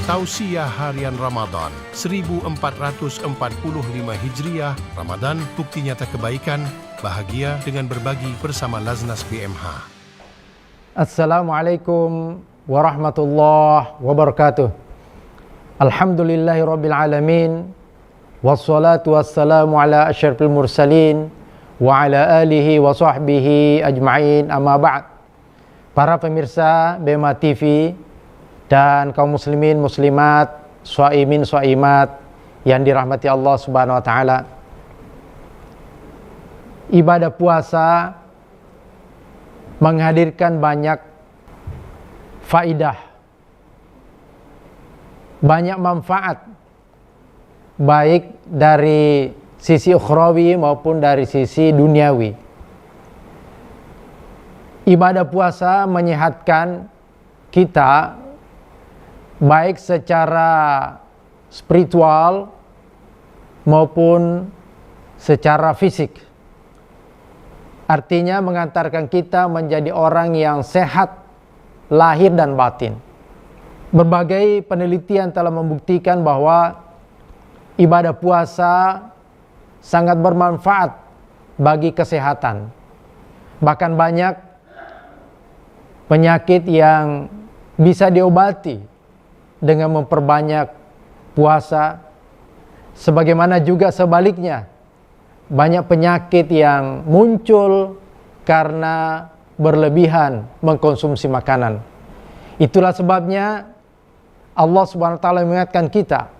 Tausiah Harian Ramadan 1445 Hijriah. Ramadan bukti nyata kebaikan, bahagia dengan berbagi bersama Laznas BMH. Assalamualaikum warahmatullahi wabarakatuh. Alhamdulillahirabbil alamin. Wassalatu wassalamu ala asyrafil mursalin wa ala alihi wa sahbihi ajma'in, amma ba'd. Para pemirsa BMH TV dan kaum muslimin muslimat, shaimin shaimat yang dirahmati Allah Subhanahu wa taala. Ibadah puasa menghadirkan banyak faidah, banyak manfaat, baik dari sisi ukhrawi maupun dari sisi duniawi. Ibadah puasa menyehatkan kita baik secara spiritual maupun secara fisik. Artinya mengantarkan kita menjadi orang yang sehat lahir dan batin. Berbagai penelitian telah membuktikan bahwa ibadah puasa sangat bermanfaat bagi kesehatan. Bahkan banyak penyakit yang bisa diobati dengan memperbanyak puasa, sebagaimana juga sebaliknya banyak penyakit yang muncul karena berlebihan mengkonsumsi makanan. Itulah sebabnya Allah Subhanahu wa taala mengingatkan kita,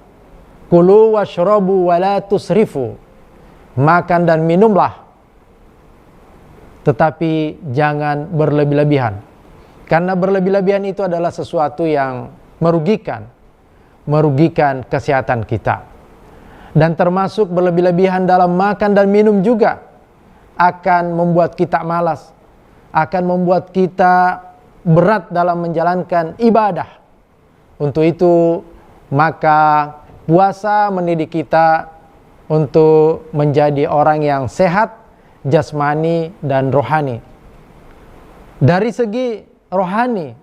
kulu washrabu wa la tusrifu, makan dan minumlah tetapi jangan berlebih-lebihan, karena berlebih-lebihan itu adalah sesuatu yang merugikan kesehatan kita. Dan termasuk berlebih-lebihan dalam makan dan minum juga akan membuat kita malas, akan membuat kita berat dalam menjalankan ibadah. Untuk itu maka puasa mendidik kita untuk menjadi orang yang sehat jasmani dan rohani. Dari segi rohani,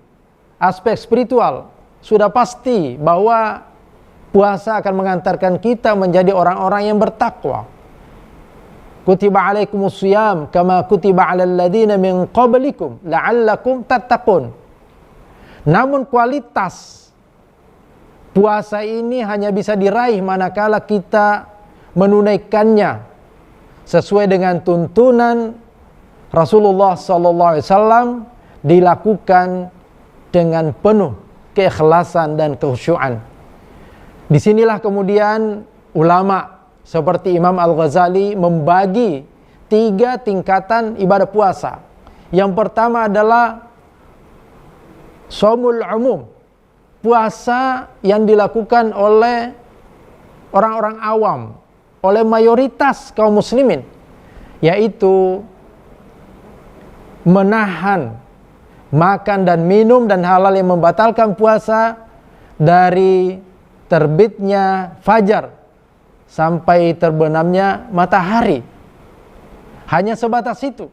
aspek spiritual, sudah pasti bahwa puasa akan mengantarkan kita menjadi orang-orang yang bertakwa. Kutiba alaikumus shiyam kama kutiba alal ladzina min qablikum la'allakum tattaqun. Namun kualitas puasa ini hanya bisa diraih manakala kita menunaikannya sesuai dengan tuntunan Rasulullah SAW, dilakukan dengan penuh keikhlasan dan kekhusyuan. Disinilah kemudian ulama seperti Imam Al-Ghazali membagi 3 tingkatan ibadah puasa. Yang pertama adalah shaumul umum, puasa yang dilakukan oleh orang-orang awam, oleh mayoritas kaum muslimin, yaitu menahan makan dan minum dan hal-hal yang membatalkan puasa dari terbitnya fajar sampai terbenamnya matahari. Hanya sebatas itu.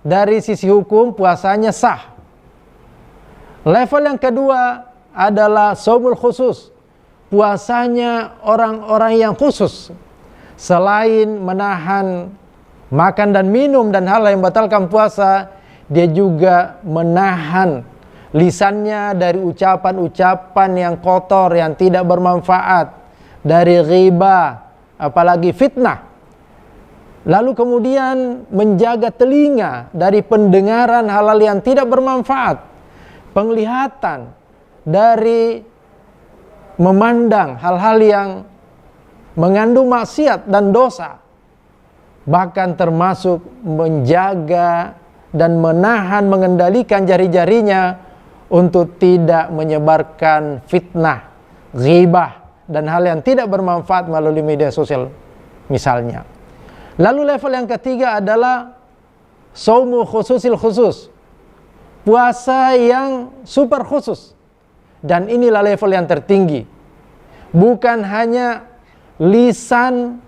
Dari sisi hukum puasanya sah. Level yang kedua adalah shaumul khusus, puasanya orang-orang yang khusus. Selain menahan makan dan minum dan hal yang membatalkan puasa, dia juga menahan lisannya dari ucapan-ucapan yang kotor, yang tidak bermanfaat, dari ghibah, apalagi fitnah. Lalu kemudian menjaga telinga dari pendengaran hal-hal yang tidak bermanfaat, penglihatan dari memandang hal-hal yang mengandung maksiat dan dosa, bahkan termasuk menjaga dan menahan, mengendalikan jari-jarinya untuk tidak menyebarkan fitnah, ghibah, dan hal yang tidak bermanfaat melalui media sosial misalnya. Lalu level yang ketiga adalah shaumu khususil khusus, puasa yang super khusus. Dan inilah level yang tertinggi. Bukan hanya lisan,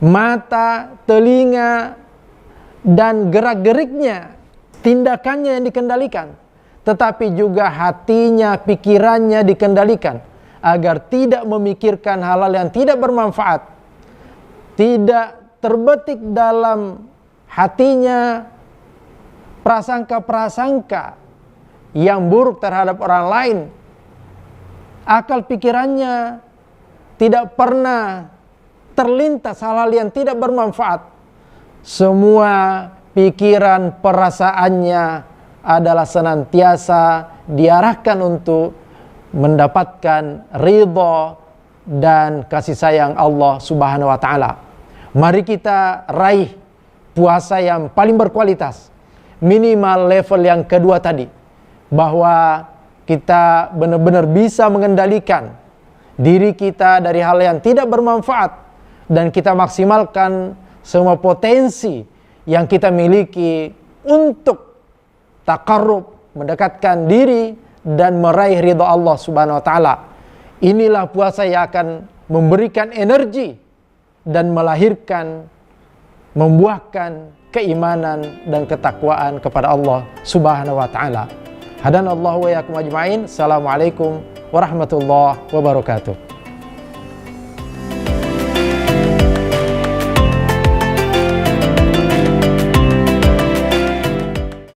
mata, telinga, dan gerak-geriknya, tindakannya yang dikendalikan, tetapi juga hatinya, pikirannya dikendalikan agar tidak memikirkan hal-hal yang tidak bermanfaat. Tidak terbetik dalam hatinya prasangka-prasangka yang buruk terhadap orang lain. Akal pikirannya tidak pernah terlintas hal-hal yang tidak bermanfaat. Semua pikiran perasaannya adalah senantiasa diarahkan untuk mendapatkan ridha dan kasih sayang Allah Subhanahu wa taala. Mari kita raih puasa yang paling berkualitas. Minimal level yang kedua tadi, bahwa kita benar-benar bisa mengendalikan diri kita dari hal yang tidak bermanfaat dan kita maksimalkan semua potensi yang kita miliki untuk taqarrub, mendekatkan diri dan meraih ridha Allah Subhanahu wa taala. Inilah puasa yang akan memberikan energi dan melahirkan, membuahkan keimanan dan ketakwaan kepada Allah Subhanahu wa taala. Hadanallahu wa iyyakum ajma'in. Assalamualaikum warahmatullahi wabarakatuh.